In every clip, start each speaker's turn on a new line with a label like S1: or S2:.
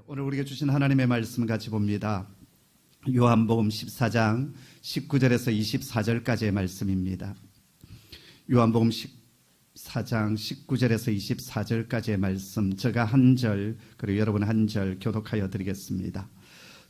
S1: 오늘 우리에게 주신 하나님의 말씀 같이 봅니다. 요한복음 14장 19절에서 24절까지의 말씀입니다. 요한복음 14장 19절에서 24절까지의 말씀, 제가 한 절 그리고 여러분 한 절 교독하여 드리겠습니다.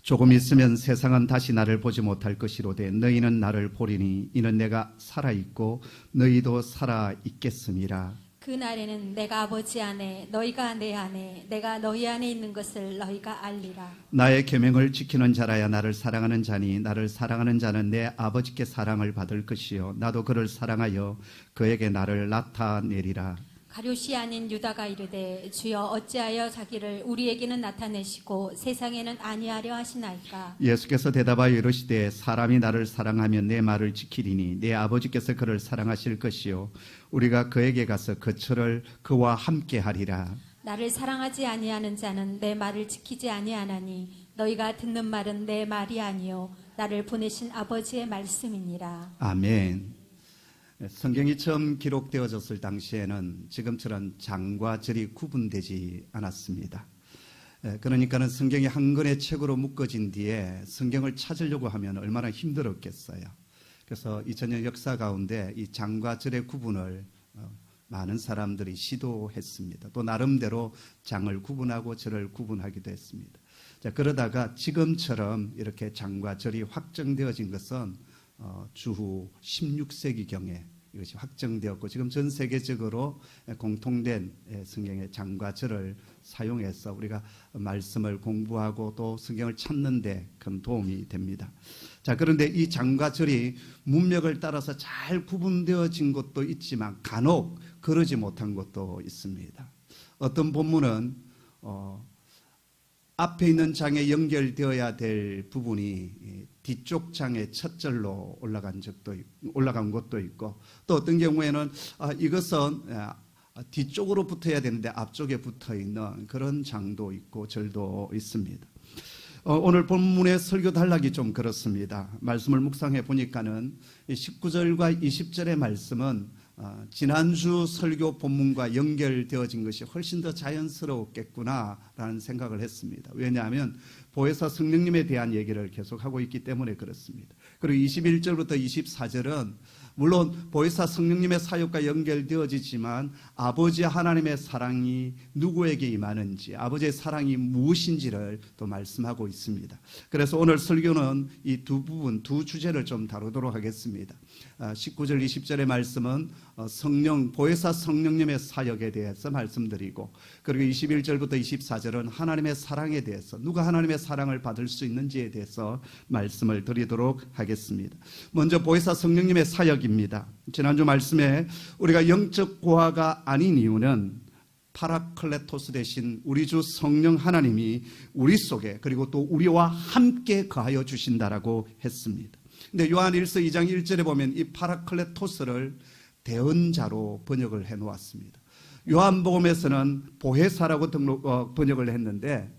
S1: 조금 있으면 세상은 다시 나를 보지 못할 것이로되 너희는 나를 보리니 이는 내가 살아있고 너희도 살아있겠음이라.
S2: 그날에는 내가 아버지 안에 너희가 내 안에 내가 너희 안에 있는 것을 너희가 알리라.
S1: 나의 계명을 지키는 자라야 나를 사랑하는 자니 나를 사랑하는 자는 내 아버지께 사랑을 받을 것이요 나도 그를 사랑하여 그에게 나를 나타내리라.
S2: 가룟이 아닌 유다가 이르되 주여 어찌하여 자기를 우리에게는 나타내시고 세상에는 아니하려 하시나이까.
S1: 예수께서 대답하여 이르시되 사람이 나를 사랑하면 내 말을 지키리니 내 아버지께서 그를 사랑하실 것이요 우리가 그에게 가서 그처를 그와 함께 하리라.
S2: 나를 사랑하지 아니하는 자는 내 말을 지키지 아니하나니 너희가 듣는 말은 내 말이 아니요 나를 보내신 아버지의 말씀이니라.
S1: 아멘. 성경이 처음 기록되어졌을 당시에는 지금처럼 장과 절이 구분되지 않았습니다. 그러니까는 성경이 한 권의 책으로 묶어진 뒤에 성경을 찾으려고 하면 얼마나 힘들었겠어요. 그래서 2000년 역사 가운데 이 장과 절의 구분을 많은 사람들이 시도했습니다. 또 나름대로 장을 구분하고 절을 구분하기도 했습니다. 자, 그러다가 지금처럼 이렇게 장과 절이 확정되어진 것은 주후 16세기경에 이것이 확정되었고 지금 전 세계적으로 공통된 성경의 장과 절을 사용해서 우리가 말씀을 공부하고 또 성경을 찾는 데 큰 도움이 됩니다. 자, 그런데 이 장과 절이 문맥을 따라서 잘 구분되어진 것도 있지만 간혹 그러지 못한 것도 있습니다. 어떤 본문은 앞에 있는 장에 연결되어야 될 부분이 뒤쪽 장의 첫 절로 올라간 것도 있고 또 어떤 경우에는 이것은 뒤쪽으로 붙어야 되는데 앞쪽에 붙어 있는 그런 장도 있고 절도 있습니다. 오늘 본문의 설교 단락이 좀 그렇습니다. 말씀을 묵상해 보니까는 19절과 20절의 말씀은 지난주 설교 본문과 연결되어진 것이 훨씬 더 자연스러웠겠구나라는 생각을 했습니다. 왜냐하면 보혜사 성령님에 대한 얘기를 계속하고 있기 때문에 그렇습니다. 그리고 21절부터 24절은 물론 보혜사 성령님의 사역과 연결되어지지만 아버지 하나님의 사랑이 누구에게 임하는지 아버지의 사랑이 무엇인지를 또 말씀하고 있습니다. 그래서 오늘 설교는 이 두 부분, 두 주제를 좀 다루도록 하겠습니다. 19절 20절의 말씀은 보혜사 성령님의 사역에 대해서 말씀드리고 그리고 21절부터 24절은 하나님의 사랑에 대해서 누가 하나님의 사랑을 받을 수 있는지에 대해서 말씀을 드리도록 하겠습니다. 먼저 보혜사 성령님의 사역입니다. 지난주 말씀에 우리가 영적 고아가 아닌 이유는 파라클레토스 대신 우리 주 성령 하나님이 우리 속에 그리고 또 우리와 함께 거하여 주신다라고 했습니다. 근데 요한 1서 2장 1절에 보면 이 파라클레토스를 대언자로 번역을 해 놓았습니다. 요한복음에서는 보혜사라고 번역을 했는데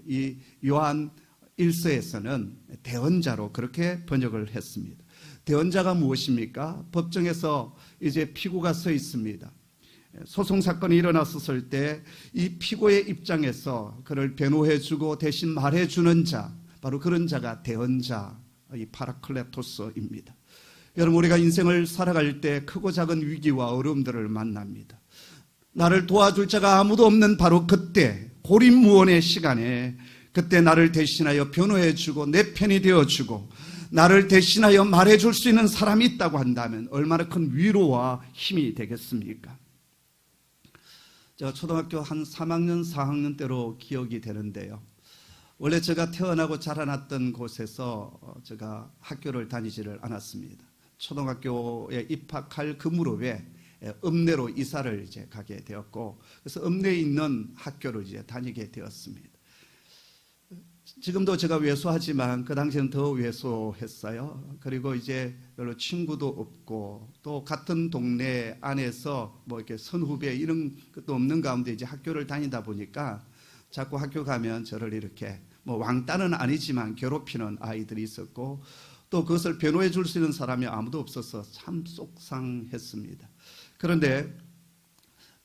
S1: 이 요한 1서에서는 대언자로 그렇게 번역을 했습니다. 대언자가 무엇입니까? 법정에서 이제 피고가 서 있습니다. 소송 사건이 일어났었을 때 이 피고의 입장에서 그를 변호해주고 대신 말해주는 자, 바로 그런 자가 대언자, 이 파라클레토스입니다. 여러분, 우리가 인생을 살아갈 때 크고 작은 위기와 어려움들을 만납니다. 나를 도와줄 자가 아무도 없는 바로 그때 고립무원의 시간에 그때 나를 대신하여 변호해주고 내 편이 되어주고 나를 대신하여 말해줄 수 있는 사람이 있다고 한다면 얼마나 큰 위로와 힘이 되겠습니까? 제가 초등학교 한 3학년 4학년 때로 기억이 되는데요. 원래 제가 태어나고 자라났던 곳에서 제가 학교를 다니지를 않았습니다. 초등학교에 입학할 그 무렵에 읍내로 이사를 이제 가게 되었고 그래서 읍내에 있는 학교를 이제 다니게 되었습니다. 지금도 제가 왜소하지만 그 당시에는 더 왜소했어요. 그리고 이제 별로 친구도 없고 또 같은 동네 안에서 뭐 이렇게 선후배 이런 것도 없는 가운데 이제 학교를 다니다 보니까 자꾸 학교 가면 저를 이렇게 뭐 왕따는 아니지만 괴롭히는 아이들이 있었고 또 그것을 변호해 줄 수 있는 사람이 아무도 없어서 참 속상했습니다. 그런데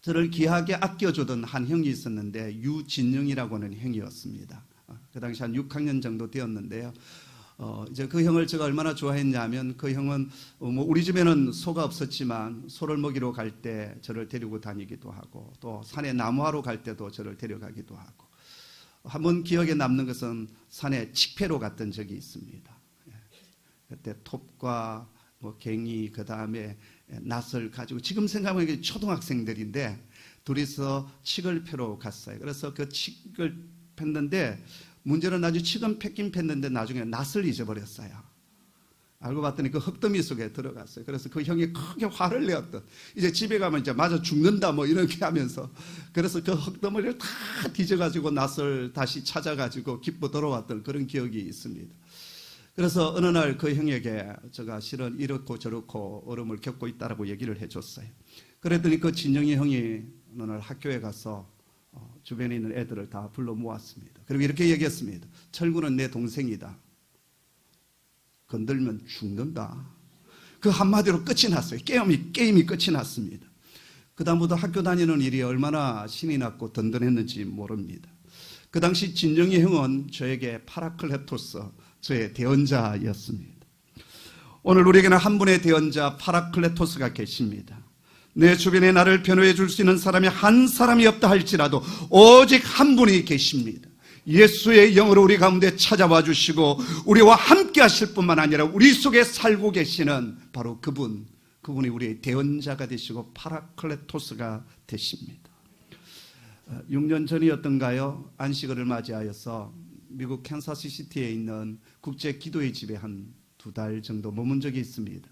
S1: 저를 귀하게 아껴주던 한 형이 있었는데 유진영이라고 하는 형이었습니다. 그 당시 한 6학년 정도 되었는데요. 이제 그 형을 제가 얼마나 좋아했냐면 그 형은 뭐 우리 집에는 소가 없었지만 소를 먹이러 갈 때 저를 데리고 다니기도 하고 또 산에 나무하러 갈 때도 저를 데려가기도 하고 한번 기억에 남는 것은 산에 칙패로 갔던 적이 있습니다. 그때 톱과 뭐 갱이 그 다음에 낫을 가지고 지금 생각하면 초등학생들인데 둘이서 칡을 패러 갔어요. 그래서 그 칡을 팼는데 문제는 아주 칡은 팼긴 팼는데 나중에 낫을 잊어버렸어요. 알고 봤더니 그 흙더미 속에 들어갔어요. 그래서 그 형이 크게 화를 내었던, 이제 집에 가면 이제 맞아 죽는다 뭐 이렇게 하면서, 그래서 그 흙더미를 다 뒤져가지고 낫을 다시 찾아가지고 기뻐 돌아왔던 그런 기억이 있습니다. 그래서 어느 날 그 형에게 제가 실은 이렇고 저렇고 어려움을 겪고 있다라고 얘기를 해줬어요. 그랬더니 그 진영이 형이 어느 날 학교에 가서 주변에 있는 애들을 다 불러 모았습니다. 그리고 이렇게 얘기했습니다. 철구는 내 동생이다. 건들면 죽는다. 그 한마디로 끝이 났어요. 게임이 끝이 났습니다. 그 다음부터 학교 다니는 일이 얼마나 신이 났고 든든했는지 모릅니다. 그 당시 진영이 형은 저에게 파라클레토스, 저의 대언자였습니다. 오늘 우리에게는 한 분의 대언자 파라클레토스가 계십니다. 내 주변에 나를 변호해 줄 수 있는 사람이 한 사람이 없다 할지라도 오직 한 분이 계십니다. 예수의 영으로 우리 가운데 찾아와 주시고 우리와 함께 하실 뿐만 아니라 우리 속에 살고 계시는 바로 그분이 우리의 대언자가 되시고 파라클레토스가 되십니다. 6년 전이었던가요? 안식일을 맞이하여서 미국 캔사스시티에 있는 국제 기도의 집에 한 2달 정도 머문 적이 있습니다.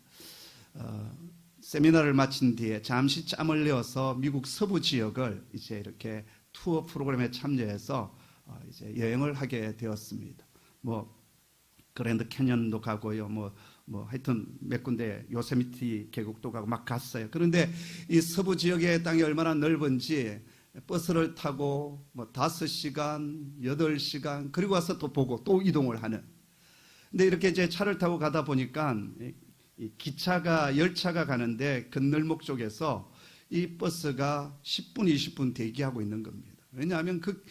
S1: 세미나를 마친 뒤에 잠시 짬을 내어서 미국 서부 지역을 이제 이렇게 투어 프로그램에 참여해서 이제 여행을 하게 되었습니다. 뭐 그랜드 캐년도 가고요. 뭐 하여튼 몇 군데 요세미티 계곡도 가고 막 갔어요. 그런데 이 서부 지역의 땅이 얼마나 넓은지 버스를 타고 뭐 5시간, 8시간 그리고 와서 또 보고 또 이동을 하는. 근데 이렇게 이제 차를 타고 가다 보니까 이 열차가 가는데 건널목 쪽에서 이 버스가 10분, 20분 대기하고 있는 겁니다. 왜냐하면 그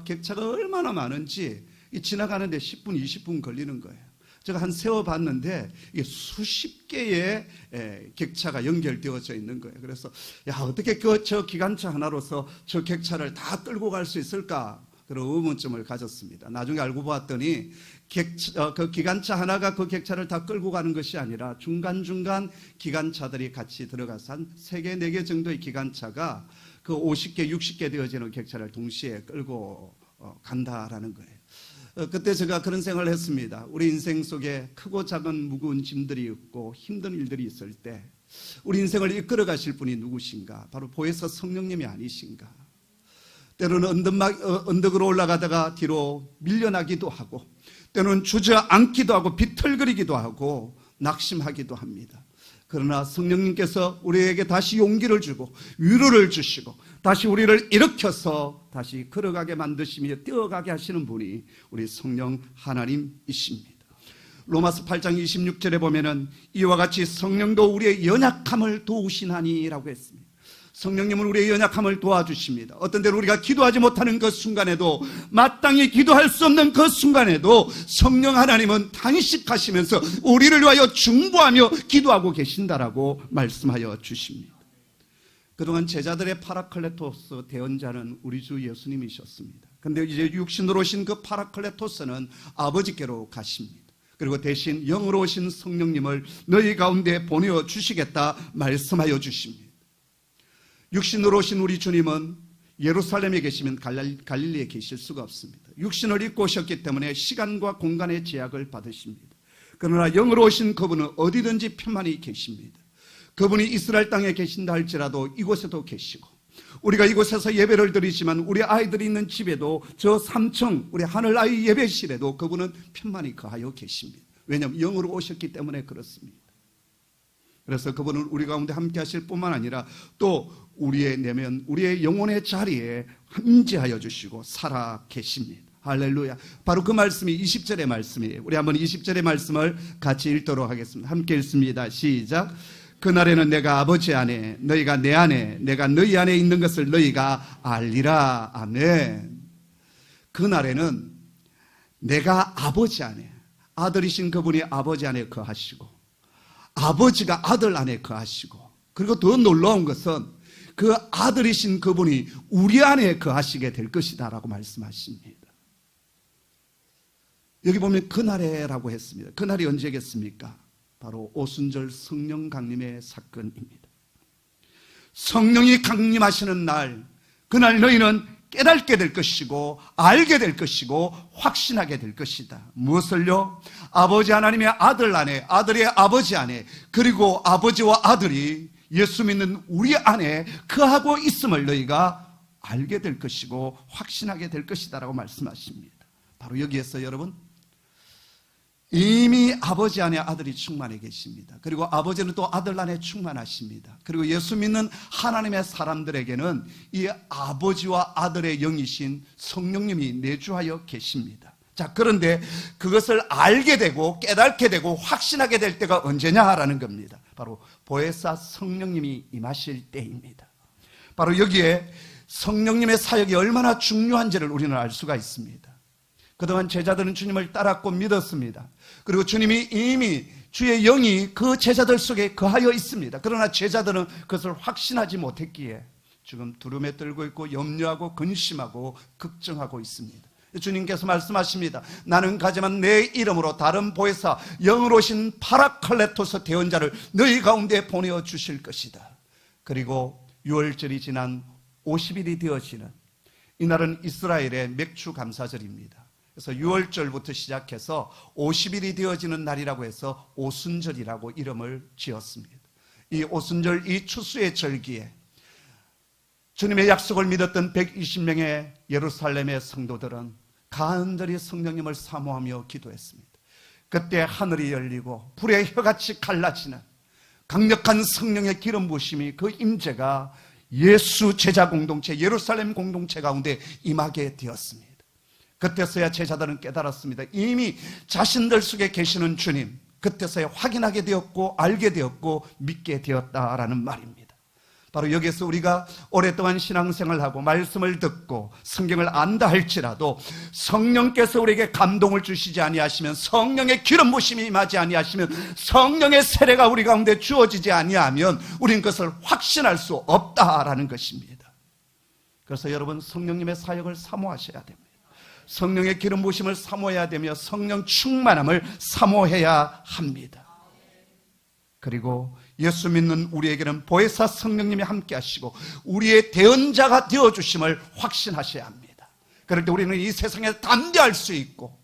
S1: 객차가 얼마나 많은지 지나가는데 10분, 20분 걸리는 거예요. 제가 한 세워봤는데 이게 수십 개의 객차가 연결되어져 있는 거예요. 그래서 어떻게 저 기관차 하나로서 저 객차를 다 끌고 갈 수 있을까? 그런 의문점을 가졌습니다. 나중에 알고 보았더니 그 기관차 하나가 그 객차를 다 끌고 가는 것이 아니라 중간중간 기관차들이 같이 들어가서 한 3개, 4개 정도의 기관차가 그 50개, 60개 되어지는 객차를 동시에 끌고 간다라는 거예요. 그때 제가 그런 생각을 했습니다. 우리 인생 속에 크고 작은 무거운 짐들이 있고 힘든 일들이 있을 때 우리 인생을 이끌어 가실 분이 누구신가? 바로 보혜사 성령님이 아니신가? 때로는 언덕으로 올라가다가 뒤로 밀려나기도 하고 때로는 주저앉기도 하고 비틀거리기도 하고 낙심하기도 합니다. 그러나 성령님께서 우리에게 다시 용기를 주고 위로를 주시고 다시 우리를 일으켜서 다시 걸어가게 만드시며 뛰어가게 하시는 분이 우리 성령 하나님이십니다. 로마서 8장 26절에 보면은 이와 같이 성령도 우리의 연약함을 도우시나니라고 했습니다. 성령님은 우리의 연약함을 도와주십니다. 어떤 때는 우리가 기도하지 못하는 그 순간에도 마땅히 기도할 수 없는 그 순간에도 성령 하나님은 탄식하시면서 우리를 위하여 중보하며 기도하고 계신다라고 말씀하여 주십니다. 그동안 제자들의 파라클레토스 대언자는 우리 주 예수님이셨습니다. 그런데 이제 육신으로 오신 그 파라클레토스는 아버지께로 가십니다. 그리고 대신 영으로 오신 성령님을 너희 가운데 보내어 주시겠다 말씀하여 주십니다. 육신으로 오신 우리 주님은 예루살렘에 계시면 갈릴리에 계실 수가 없습니다. 육신을 입고 오셨기 때문에 시간과 공간의 제약을 받으십니다. 그러나 영으로 오신 그분은 어디든지 편만히 계십니다. 그분이 이스라엘 땅에 계신다 할지라도 이곳에도 계시고 우리가 이곳에서 예배를 드리지만 우리 아이들이 있는 집에도 저 3층 우리 하늘 아이 예배실에도 그분은 편만히 거하여 계십니다. 왜냐하면 영으로 오셨기 때문에 그렇습니다. 그래서 그분은 우리 가운데 함께 하실 뿐만 아니라 또 우리의 내면 우리의 영혼의 자리에 함께하여 주시고 살아 계십니다. 할렐루야. 바로 그 말씀이 20절의 말씀이에요. 우리 한번 20절의 말씀을 같이 읽도록 하겠습니다. 함께 읽습니다. 시작. 그날에는 내가 아버지 안에 너희가 내 안에 내가 너희 안에 있는 것을 너희가 알리라. 아멘. 그날에는 내가 아버지 안에, 아들이신 그분이 아버지 안에 거하시고 아버지가 아들 안에 거하시고, 그리고 더 놀라운 것은 그 아들이신 그분이 우리 안에 거하시게 될 것이다 라고 말씀하십니다. 여기 보면 그날에라고 했습니다. 그날이 언제겠습니까? 바로 오순절 성령 강림의 사건입니다. 성령이 강림하시는 날, 그날 너희는 깨닫게 될 것이고 알게 될 것이고 확신하게 될 것이다. 무엇을요? 아버지 하나님의 아들 안에, 아들의 아버지 안에, 그리고 아버지와 아들이 예수 믿는 우리 안에 거하고 있음을 너희가 알게 될 것이고 확신하게 될 것이다 라고 말씀하십니다. 바로 여기에서 여러분, 이미 아버지 안에 아들이 충만해 계십니다. 그리고 아버지는 또 아들 안에 충만하십니다. 그리고 예수 믿는 하나님의 사람들에게는 이 아버지와 아들의 영이신 성령님이 내주하여 계십니다. 자, 그런데 그것을 알게 되고 깨닫게 되고 확신하게 될 때가 언제냐라는 겁니다. 바로 보혜사 성령님이 임하실 때입니다. 바로 여기에 성령님의 사역이 얼마나 중요한지를 우리는 알 수가 있습니다. 그동안 제자들은 주님을 따랐고 믿었습니다. 그리고 주님이 이미 주의 영이 그 제자들 속에 거하여 있습니다. 그러나 제자들은 그것을 확신하지 못했기에 지금 두려움에 떨고 있고 염려하고 근심하고 걱정하고 있습니다. 주님께서 말씀하십니다. 나는 가지만 내 이름으로 다른 보혜사 영으로 오신 파라클레토스 대언자를 너희 가운데 보내어 주실 것이다. 그리고 6월절이 지난 50일이 되어지는 이날은 이스라엘의 맥주 감사절입니다. 그래서 6월절부터 시작해서 50일이 되어지는 날이라고 해서 오순절이라고 이름을 지었습니다. 이 오순절, 이 추수의 절기에 주님의 약속을 믿었던 120명의 예루살렘의 성도들은 간절히 성령님을 사모하며 기도했습니다. 그때 하늘이 열리고 불의 혀같이 갈라지는 강력한 성령의 기름 부으심이, 그 임재가 예수 제자 공동체, 예루살렘 공동체 가운데 임하게 되었습니다. 그때서야 제자들은 깨달았습니다. 이미 자신들 속에 계시는 주님, 그때서야 확인하게 되었고 알게 되었고 믿게 되었다라는 말입니다. 바로 여기서 우리가 오랫동안 신앙생활하고 말씀을 듣고 성경을 안다 할지라도 성령께서 우리에게 감동을 주시지 아니하시면, 성령의 기름 부심이 임하지 아니하시면, 성령의 세례가 우리 가운데 주어지지 아니하면 우리는 그것을 확신할 수 없다라는 것입니다. 그래서 여러분, 성령님의 사역을 사모하셔야 됩니다. 성령의 기름 부심을 사모해야 되며 성령 충만함을 사모해야 합니다. 그리고 예수 믿는 우리에게는 보혜사 성령님이 함께 하시고 우리의 대언자가 되어주심을 확신하셔야 합니다. 그럴 때 우리는 이 세상에 담대할 수 있고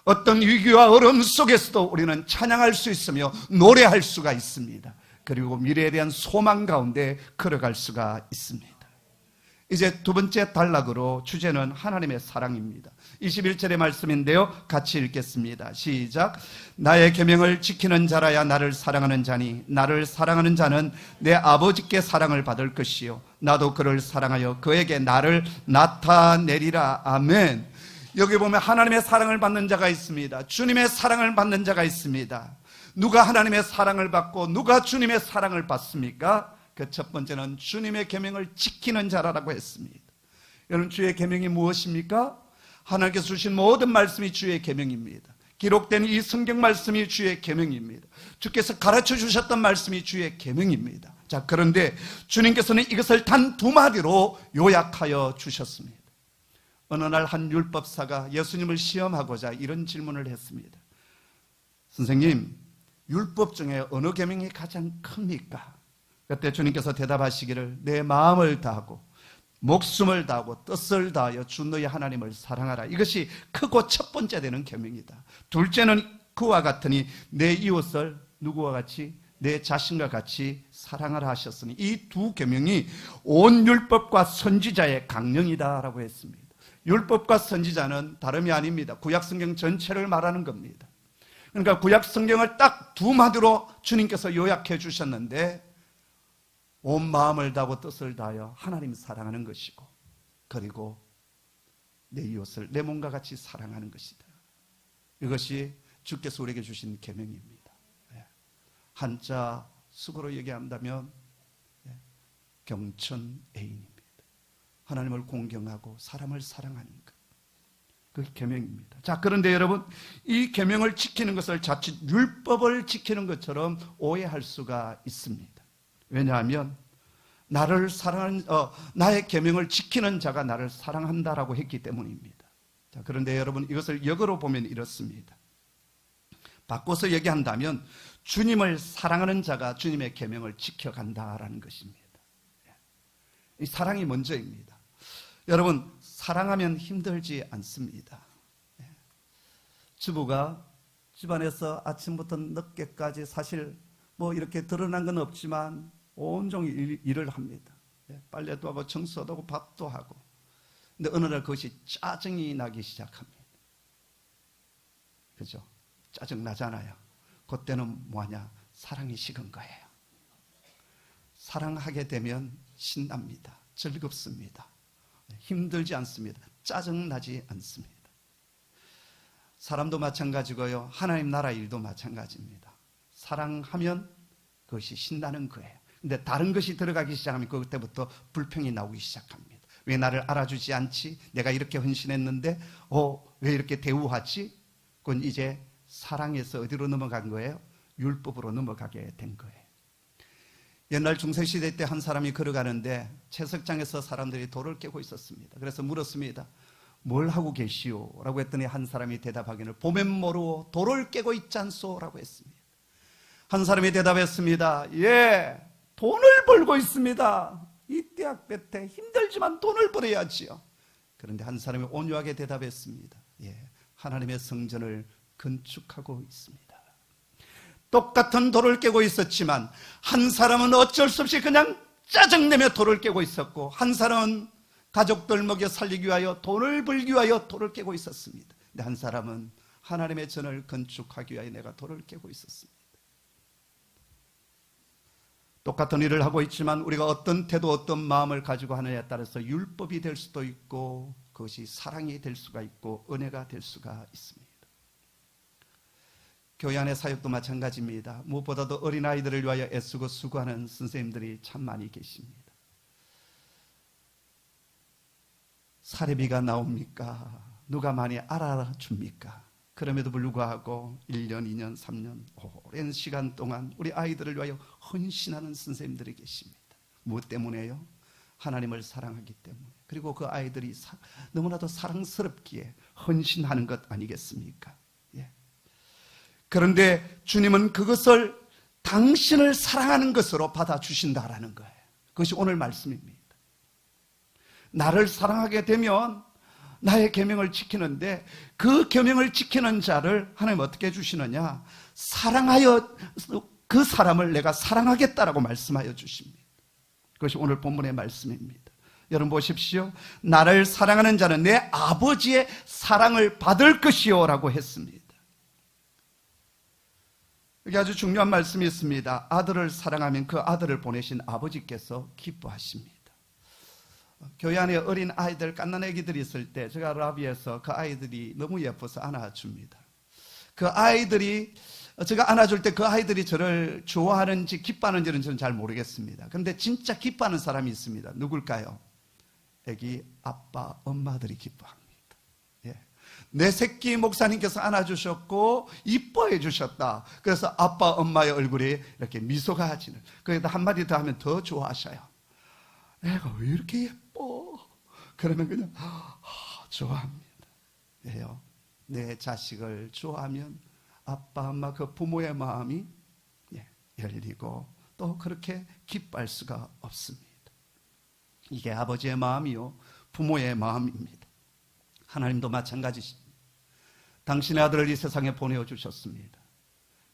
S1: 어떤 위기와 어려움 속에서도 우리는 찬양할 수 있으며 노래할 수가 있습니다. 그리고 미래에 대한 소망 가운데 걸어갈 수가 있습니다. 이제 두 번째 단락으로, 주제는 하나님의 사랑입니다. 21절의 말씀인데요, 같이 읽겠습니다. 시작. 나의 계명을 지키는 자라야 나를 사랑하는 자니 나를 사랑하는 자는 내 아버지께 사랑을 받을 것이요 나도 그를 사랑하여 그에게 나를 나타내리라. 아멘. 여기 보면 하나님의 사랑을 받는 자가 있습니다. 주님의 사랑을 받는 자가 있습니다. 누가 하나님의 사랑을 받고 누가 주님의 사랑을 받습니까? 그 첫 번째는 주님의 계명을 지키는 자라고 했습니다. 여러분, 주의 계명이 무엇입니까? 하나님께서 주신 모든 말씀이 주의 계명입니다. 기록된 이 성경 말씀이 주의 계명입니다. 주께서 가르쳐 주셨던 말씀이 주의 계명입니다. 자, 그런데 주님께서는 이것을 단 두 마디로 요약하여 주셨습니다. 어느 날 한 율법사가 예수님을 시험하고자 이런 질문을 했습니다. 선생님, 율법 중에 어느 계명이 가장 큽니까? 그때 주님께서 대답하시기를, 내 마음을 다하고 목숨을 다하고 뜻을 다하여 주 너희 하나님을 사랑하라. 이것이 크고 첫 번째 되는 계명이다. 둘째는 그와 같으니 내 이웃을 누구와 같이? 내 자신과 같이 사랑하라 하셨으니 이 두 계명이 온 율법과 선지자의 강령이다라고 했습니다. 율법과 선지자는 다름이 아닙니다. 구약성경 전체를 말하는 겁니다. 그러니까 구약성경을 딱 두 마디로 주님께서 요약해 주셨는데, 온 마음을 다하고 뜻을 다하여 하나님 사랑하는 것이고, 그리고 내 이웃을 내 몸과 같이 사랑하는 것이다. 이것이 주께서 우리에게 주신 계명입니다. 한자 숙어로 얘기한다면 경천애인입니다. 하나님을 공경하고 사람을 사랑하는 것, 그게 계명입니다. 자, 그런데 여러분, 이 계명을 지키는 것을 자칫 율법을 지키는 것처럼 오해할 수가 있습니다. 왜냐하면 나를 사랑하는 나의 계명을 지키는 자가 나를 사랑한다라고 했기 때문입니다. 자, 그런데 여러분, 이것을 역으로 보면 이렇습니다. 바꿔서 얘기한다면 주님을 사랑하는 자가 주님의 계명을 지켜간다라는 것입니다. 이 사랑이 먼저입니다. 여러분, 사랑하면 힘들지 않습니다. 주부가 집안에서 아침부터 늦게까지 사실 뭐 이렇게 드러난 건 없지만 온종일 일을 합니다. 빨래도 하고 청소도 하고 밥도 하고. 근데 어느 날 그것이 짜증이 나기 시작합니다. 그죠? 짜증 나잖아요. 그때는 뭐하냐? 사랑이 식은 거예요. 사랑하게 되면 신납니다. 즐겁습니다. 힘들지 않습니다. 짜증나지 않습니다. 사람도 마찬가지고요. 하나님 나라 일도 마찬가지입니다. 사랑하면 그것이 신나는 거예요. 근데 다른 것이 들어가기 시작하면 그때부터 불평이 나오기 시작합니다. 왜 나를 알아주지 않지? 내가 이렇게 헌신했는데 왜 이렇게 대우하지? 그건 이제 사랑에서 어디로 넘어간 거예요? 율법으로 넘어가게 된 거예요. 옛날 중세시대 때 한 사람이 걸어가는데 채석장에서 사람들이 돌을 깨고 있었습니다. 그래서 물었습니다. 뭘 하고 계시오? 라고 했더니 한 사람이 대답하기를 보면 모르고 돌을 깨고 있지 않소? 라고 했습니다. 한 사람이 대답했습니다. 예, 돈을 벌고 있습니다. 이 대학 때 힘들지만 돈을 벌어야지요. 그런데 한 사람이 온유하게 대답했습니다. 예, 하나님의 성전을 건축하고 있습니다. 똑같은 돌을 깨고 있었지만 한 사람은 어쩔 수 없이 그냥 짜증내며 돌을 깨고 있었고 한 사람은 가족들 먹여 살리기 위하여 돈을 벌기 위하여 돌을 깨고 있었습니다. 근데 한 사람은 하나님의 전을 건축하기 위하여 내가 돌을 깨고 있었습니다. 똑같은 일을 하고 있지만 우리가 어떤 태도, 어떤 마음을 가지고 하느냐에 따라서 율법이 될 수도 있고 그것이 사랑이 될 수가 있고 은혜가 될 수가 있습니다. 교회 안의 사역도 마찬가지입니다. 무엇보다도 어린아이들을 위하여 애쓰고 수고하는 선생님들이 참 많이 계십니다. 사례비가 나옵니까? 누가 많이 알아줍니까? 그럼에도 불구하고 1년, 2년, 3년 오랜 시간 동안 우리 아이들을 위하여 헌신하는 선생님들이 계십니다. 무엇 때문에요? 하나님을 사랑하기 때문에. 그리고 그 아이들이 너무나도 사랑스럽기에 헌신하는 것 아니겠습니까? 예. 그런데 주님은 그것을 당신을 사랑하는 것으로 받아주신다라는 거예요. 그것이 오늘 말씀입니다. 나를 사랑하게 되면 나의 계명을 지키는데 그 계명을 지키는 자를 하나님 어떻게 해주시느냐? 사랑하여 그 사람을 내가 사랑하겠다라고 말씀하여 주십니다. 그것이 오늘 본문의 말씀입니다. 여러분 보십시오. 나를 사랑하는 자는 내 아버지의 사랑을 받을 것이요 라고 했습니다. 여기 아주 중요한 말씀이 있습니다. 아들을 사랑하면 그 아들을 보내신 아버지께서 기뻐하십니다. 교회 안에 어린 아이들, 갓난 아기들이 있을 때 제가 라비에서 그 아이들이 너무 예뻐서 안아줍니다. 그 아이들이 제가 안아줄 때 그 아이들이 저를 좋아하는지 기뻐하는지는 저는 잘 모르겠습니다. 그런데 진짜 기뻐하는 사람이 있습니다. 누굴까요? 아기 아빠, 엄마들이 기뻐합니다. 예. 내 새끼 목사님께서 안아주셨고 이뻐해 주셨다. 그래서 아빠, 엄마의 얼굴에 이렇게 미소가 지는. 거기다 한마디 더 하면 더 좋아하셔요. 애가 왜 이렇게 예뻐? 그러면 그냥 좋아합니다. 왜요? 내 자식을 좋아하면 아빠, 엄마 그 부모의 마음이 열리고 또 그렇게 기뻐할 수가 없습니다. 이게 아버지의 마음이요 부모의 마음입니다. 하나님도 마찬가지십니다. 당신의 아들을 이 세상에 보내주셨습니다.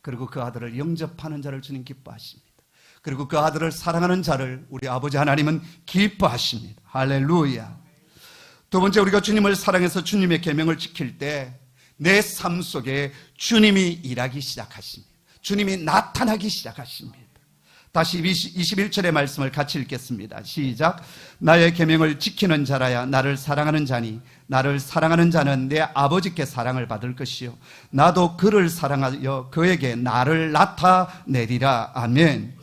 S1: 그리고 그 아들을 영접하는 자를 주님 기뻐하십니다. 그리고 그 아들을 사랑하는 자를 우리 아버지 하나님은 기뻐하십니다. 할렐루야. 두 번째, 우리가 주님을 사랑해서 주님의 계명을 지킬 때 내 삶 속에 주님이 일하기 시작하십니다. 주님이 나타나기 시작하십니다. 다시 21절의 말씀을 같이 읽겠습니다. 시작. 나의 계명을 지키는 자라야 나를 사랑하는 자니 나를 사랑하는 자는 내 아버지께 사랑을 받을 것이요 나도 그를 사랑하여 그에게 나를 나타내리라. 아멘.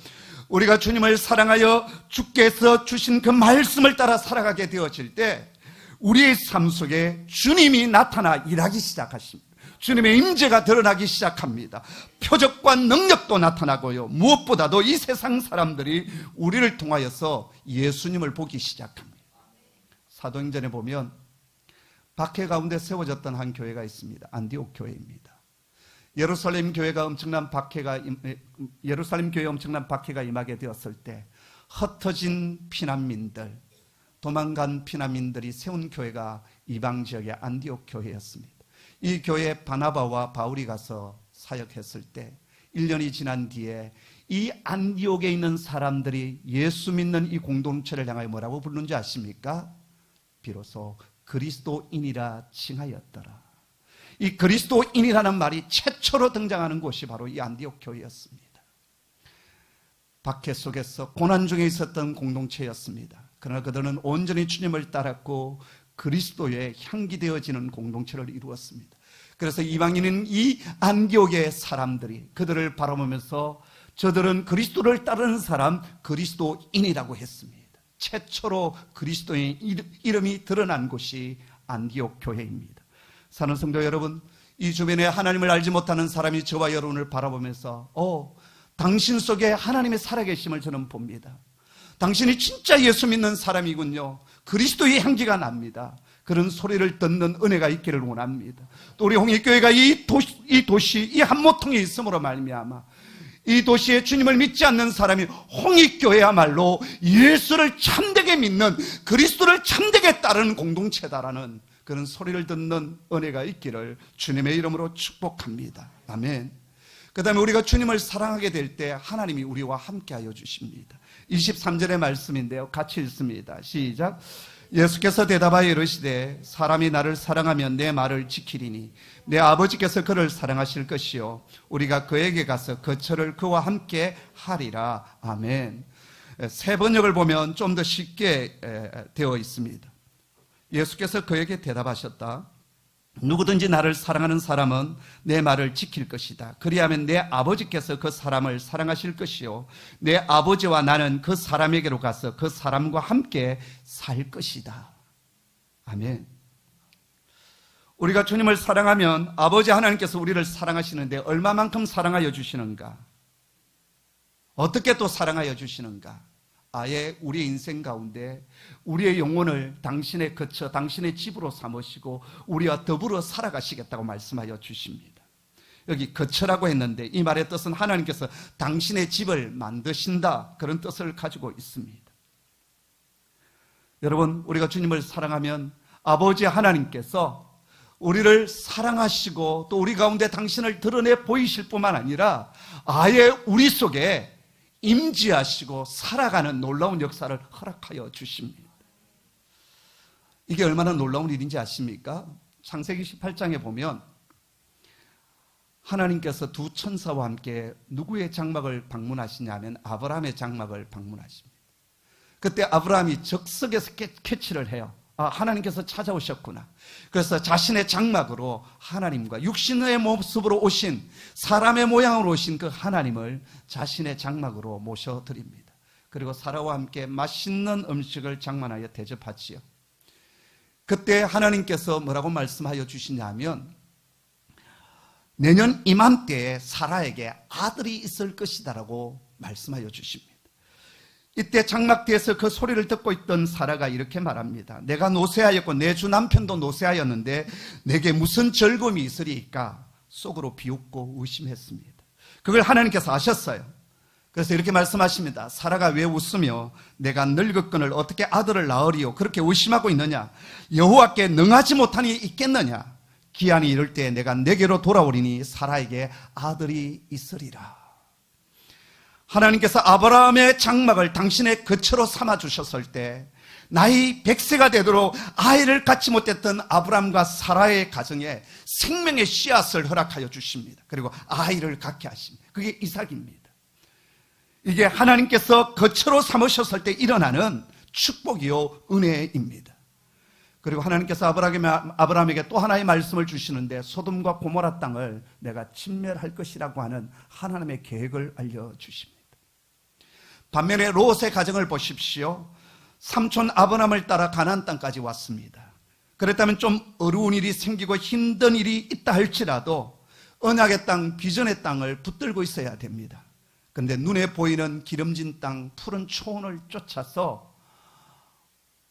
S1: 우리가 주님을 사랑하여 주께서 주신 그 말씀을 따라 살아가게 되어질 때 우리의 삶 속에 주님이 나타나 일하기 시작하십니다. 주님의 임재가 드러나기 시작합니다. 표적과 능력도 나타나고요. 무엇보다도 이 세상 사람들이 우리를 통하여서 예수님을 보기 시작합니다. 사도행전에 보면 박해 가운데 세워졌던 한 교회가 있습니다. 안디옥 교회입니다. 예루살렘 교회에 엄청난 박해가 임하게 되었을 때 흩어진 피난민들, 도망간 피난민들이 세운 교회가 이방 지역의 안디옥 교회였습니다. 이 교회에 바나바와 바울이 가서 사역했을 때 1년이 지난 뒤에 이 안디옥에 있는 사람들이 예수 믿는 이 공동체를 향하여 뭐라고 부르는지 아십니까? 비로소 그리스도인이라 칭하였더라. 이 그리스도인이라는 말이 최초로 등장하는 곳이 바로 이 안디옥 교회였습니다. 박해 속에서 고난 중에 있었던 공동체였습니다. 그러나 그들은 온전히 주님을 따랐고 그리스도의 향기 되어지는 공동체를 이루었습니다. 그래서 이방인인 이 안디옥의 사람들이 그들을 바라보면서 저들은 그리스도를 따르는 사람, 그리스도인이라고 했습니다. 최초로 그리스도의 이름이 드러난 곳이 안디옥 교회입니다. 사는 성도 여러분, 이 주변에 하나님을 알지 못하는 사람이 저와 여러분을 바라보면서 당신 속에 하나님의 살아계심을 저는 봅니다. 당신이 진짜 예수 믿는 사람이군요. 그리스도의 향기가 납니다. 그런 소리를 듣는 은혜가 있기를 원합니다. 또 우리 홍익교회가 이 도시, 이 한모통에 있음으로 말미암아 이 도시에 주님을 믿지 않는 사람이 홍익교회야말로 예수를 참되게 믿는, 그리스도를 참되게 따르는 공동체다라는 그런 소리를 듣는 은혜가 있기를 주님의 이름으로 축복합니다. 아멘. 그 다음에 우리가 주님을 사랑하게 될 때 하나님이 우리와 함께하여 주십니다. 23절의 말씀인데요, 같이 읽습니다. 시작. 예수께서 대답하여 이르시되 사람이 나를 사랑하면 내 말을 지키리니 내 아버지께서 그를 사랑하실 것이요 우리가 그에게 가서 거처를 그와 함께 하리라. 아멘. 세 번역을 보면 좀 더 쉽게 되어 있습니다. 예수께서 그에게 대답하셨다. 누구든지 나를 사랑하는 사람은 내 말을 지킬 것이다. 그리하면 내 아버지께서 그 사람을 사랑하실 것이요 내 아버지와 나는 그 사람에게로 가서 그 사람과 함께 살 것이다. 아멘. 우리가 주님을 사랑하면 아버지 하나님께서 우리를 사랑하시는데 얼마만큼 사랑하여 주시는가? 어떻게 또 사랑하여 주시는가? 아예 우리의 인생 가운데 우리의 영혼을 당신의 거처, 당신의 집으로 삼으시고 우리와 더불어 살아가시겠다고 말씀하여 주십니다. 여기 거처라고 했는데 이 말의 뜻은 하나님께서 당신의 집을 만드신다, 그런 뜻을 가지고 있습니다. 여러분, 우리가 주님을 사랑하면 아버지 하나님께서 우리를 사랑하시고 또 우리 가운데 당신을 드러내 보이실 뿐만 아니라 아예 우리 속에 임재하시고 살아가는 놀라운 역사를 허락하여 주십니다. 이게 얼마나 놀라운 일인지 아십니까? 창세기 18장에 보면 하나님께서 두 천사와 함께 누구의 장막을 방문하시냐면 아브라함의 장막을 방문하십니다. 그때 아브라함이 적석에서 캐치를 해요. 하나님께서 찾아오셨구나. 그래서 자신의 장막으로 하나님과 육신의 모습으로 오신, 사람의 모양으로 오신 그 하나님을 자신의 장막으로 모셔드립니다. 그리고 사라와 함께 맛있는 음식을 장만하여 대접하지요. 그때 하나님께서 뭐라고 말씀하여 주시냐면 내년 이맘때에 사라에게 아들이 있을 것이다라고 말씀하여 주십니다. 이때 장막 뒤에서 그 소리를 듣고 있던 사라가 이렇게 말합니다. 내가 노쇠하였고 내 주 남편도 노쇠하였는데 내게 무슨 즐거움이 있으리까? 속으로 비웃고 의심했습니다. 그걸 하나님께서 아셨어요. 그래서 이렇게 말씀하십니다. 사라가 왜 웃으며 내가 늙었거늘 어떻게 아들을 낳으리요? 그렇게 의심하고 있느냐? 여호와께 능하지 못하니 있겠느냐? 기한이 이를 때 내가 내게로 돌아오리니 사라에게 아들이 있으리라. 하나님께서 아브라함의 장막을 당신의 거처로 삼아주셨을 때 나이 100세가 되도록 아이를 갖지 못했던 아브라함과 사라의 가정에 생명의 씨앗을 허락하여 주십니다. 그리고 아이를 갖게 하십니다. 그게 이삭입니다. 이게 하나님께서 거처로 삼으셨을 때 일어나는 축복이요 은혜입니다. 그리고 하나님께서 아브라함에게 또 하나의 말씀을 주시는데 소돔과 고모라 땅을 내가 침멸할 것이라고 하는 하나님의 계획을 알려주십니다. 반면에 롯의 가정을 보십시오. 삼촌 아브라함을 따라 가나안 땅까지 왔습니다. 그렇다면 좀 어려운 일이 생기고 힘든 일이 있다 할지라도 언약의 땅, 비전의 땅을 붙들고 있어야 됩니다. 그런데 눈에 보이는 기름진 땅, 푸른 초원을 쫓아서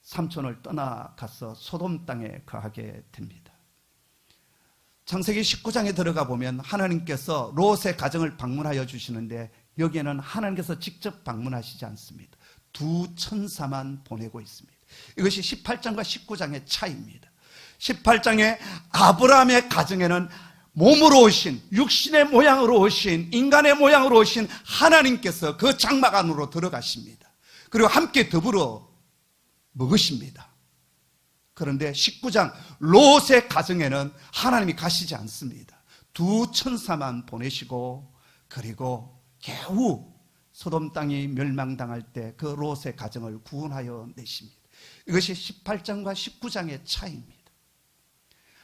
S1: 삼촌을 떠나가서 소돔 땅에 거하게 됩니다. 창세기 19장에 들어가 보면 하나님께서 롯의 가정을 방문하여 주시는데 여기에는 하나님께서 직접 방문하시지 않습니다. 두 천사만 보내고 있습니다. 이것이 18장과 19장의 차이입니다. 18장의 아브라함의 가정에는 몸으로 오신, 육신의 모양으로 오신, 인간의 모양으로 오신 하나님께서 그 장막 안으로 들어가십니다. 그리고 함께 더불어 먹으십니다. 그런데 19장 롯의 가정에는 하나님이 가시지 않습니다. 두 천사만 보내시고 그리고 겨우 소돔 땅이 멸망당할 때 그 롯의 가정을 구원하여 내십니다. 이것이 18장과 19장의 차이입니다.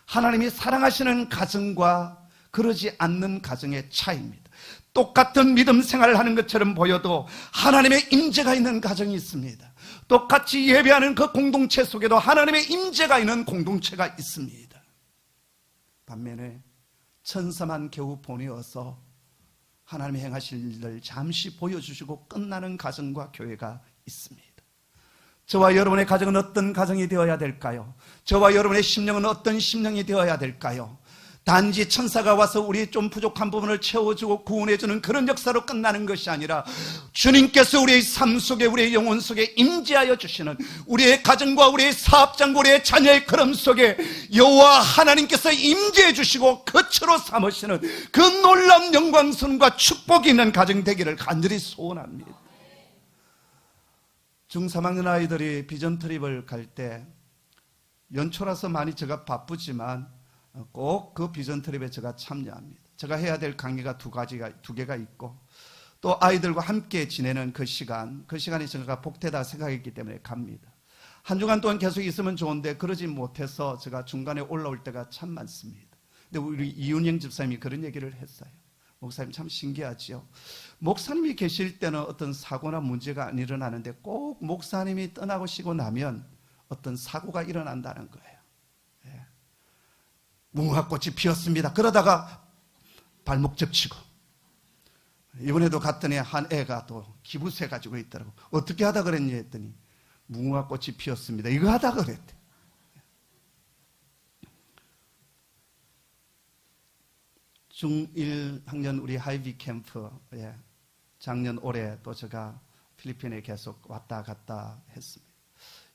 S1: 하나님이 사랑하시는 가정과 그러지 않는 가정의 차이입니다. 똑같은 믿음 생활을 하는 것처럼 보여도 하나님의 임재가 있는 가정이 있습니다. 똑같이 예배하는 그 공동체 속에도 하나님의 임재가 있는 공동체가 있습니다. 반면에 천사만 겨우 보내어서 하나님이 행하실 일을 잠시 보여주시고 끝나는 가정과 교회가 있습니다. 저와 여러분의 가정은 어떤 가정이 되어야 될까요? 저와 여러분의 심령은 어떤 심령이 되어야 될까요? 단지 천사가 와서 우리 좀 부족한 부분을 채워주고 구원해주는 그런 역사로 끝나는 것이 아니라 주님께서 우리의 삶 속에, 우리의 영혼 속에 임재하여 주시는, 우리의 가정과 우리의 사업장과 우리의 자녀의 걸음 속에 여호와 하나님께서 임재해 주시고 거처로 삼으시는 그 놀라운 영광선과 축복이 있는 가정 되기를 간절히 소원합니다. 중3학년 아이들이 비전 트립을 갈 때 연초라서 많이 제가 바쁘지만 꼭 그 비전 트립에 제가 참여합니다. 제가 해야 될 강의가 두 개가 있고 또 아이들과 함께 지내는 그 시간이 제가 복되다 생각했기 때문에 갑니다. 한 주간 동안 계속 있으면 좋은데 그러지 못해서 제가 중간에 올라올 때가 참 많습니다. 근데 우리 이윤영 집사님이 그런 얘기를 했어요. 목사님 참 신기하지요. 목사님이 계실 때는 어떤 사고나 문제가 안 일어나는데 꼭 목사님이 떠나시고 나면 어떤 사고가 일어난다는 거예요. 예. 무궁화꽃이 피었습니다. 그러다가 발목 접치고, 이번에도 갔더니 한 애가 또 기부세 가지고 있더라고. 어떻게 하다 그랬니 했더니 무궁화꽃이 피었습니다. 이거 하다 그랬대. 중1학년 우리 하이비 캠프에 작년 올해 또 제가 필리핀에 계속 왔다 갔다 했습니다.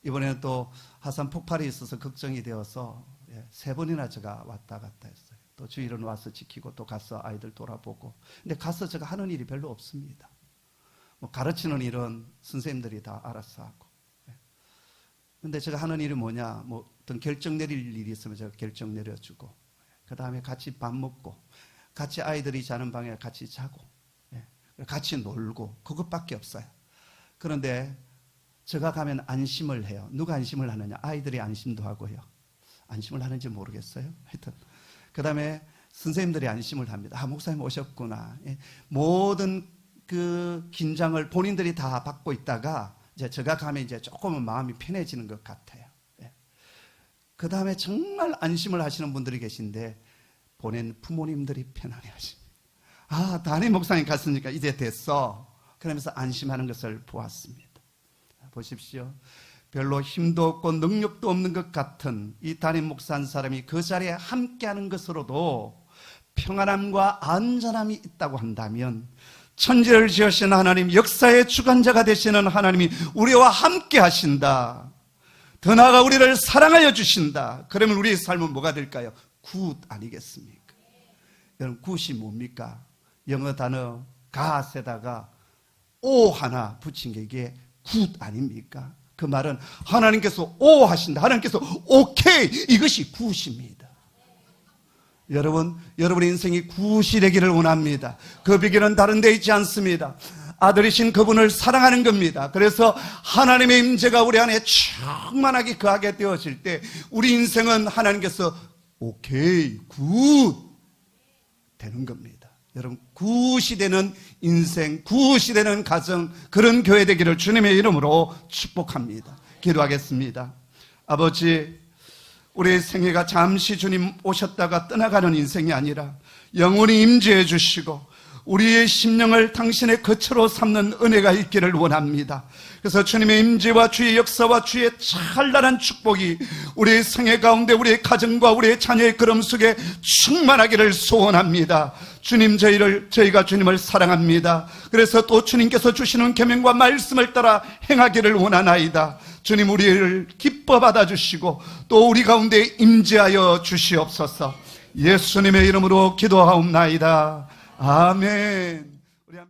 S1: 이번에는 또 화산 폭발이 있어서 걱정이 되어서 3번이나 제가 왔다 갔다 했어요. 또 주일은 와서 지키고 또 가서 아이들 돌아보고. 근데 가서 제가 하는 일이 별로 없습니다. 뭐 가르치는 일은 선생님들이 다 알아서 하고. 근데 제가 하는 일이 뭐냐, 뭐 어떤 결정 내릴 일이 있으면 제가 결정 내려주고, 그 다음에 같이 밥 먹고, 같이 아이들이 자는 방에 같이 자고, 같이 놀고, 그것밖에 없어요. 그런데 제가 가면 안심을 해요. 누가 안심을 하느냐? 아이들이 안심도 하고요. 안심을 하는지 모르겠어요. 하여튼 그 다음에 선생님들이 안심을 합니다. 아, 목사님 오셨구나. 모든 그 긴장을 본인들이 다 받고 있다가 이제 제가 가면 이제 조금은 마음이 편해지는 것 같아요. 그 다음에 정말 안심을 하시는 분들이 계신데 보낸 부모님들이 편안해하십니다. 아, 담임 목사님 갔으니까 이제 됐어. 그러면서 안심하는 것을 보았습니다. 보십시오. 별로 힘도 없고 능력도 없는 것 같은 이 담임 목사 한 사람이 그 자리에 함께하는 것으로도 평안함과 안전함이 있다고 한다면 천지를 지으신 하나님, 역사의 주관자가 되시는 하나님이 우리와 함께 하신다. 더 나아가 우리를 사랑하여 주신다. 그러면 우리의 삶은 뭐가 될까요? 굿 아니겠습니까? 여러분, 굿이 뭡니까? 영어 단어 갓에다가 오 하나 붙인 게 이게 굿 아닙니까? 그 말은 하나님께서 오 하신다. 하나님께서 오케이. 이것이 굿입니다. 여러분, 여러분의 인생이 굿이 되기를 원합니다. 그 비결은 다른 데 있지 않습니다. 아들이신 그분을 사랑하는 겁니다. 그래서 하나님의 임재가 우리 안에 충만하게 거하게 되어질 때 우리 인생은 하나님께서 오케이, 굿 되는 겁니다. 여러분, 굿이 되는 인생, 굿이 되는 가정, 그런 교회 되기를 주님의 이름으로 축복합니다. 기도하겠습니다. 아버지, 우리의 생애가 잠시 주님 오셨다가 떠나가는 인생이 아니라 영원히 임재해 주시고 우리의 심령을 당신의 거처로 삼는 은혜가 있기를 원합니다. 그래서 주님의 임재와 주의 역사와 주의 찬란한 축복이 우리의 생애 가운데 우리의 가정과 우리의 자녀의 걸음 속에 충만하기를 소원합니다. 주님, 저희가 주님을 사랑합니다. 그래서 또 주님께서 주시는 계명과 말씀을 따라 행하기를 원하나이다. 주님, 우리를 기뻐 받아주시고 또 우리 가운데 임재하여 주시옵소서. 예수님의 이름으로 기도하옵나이다. 아멘.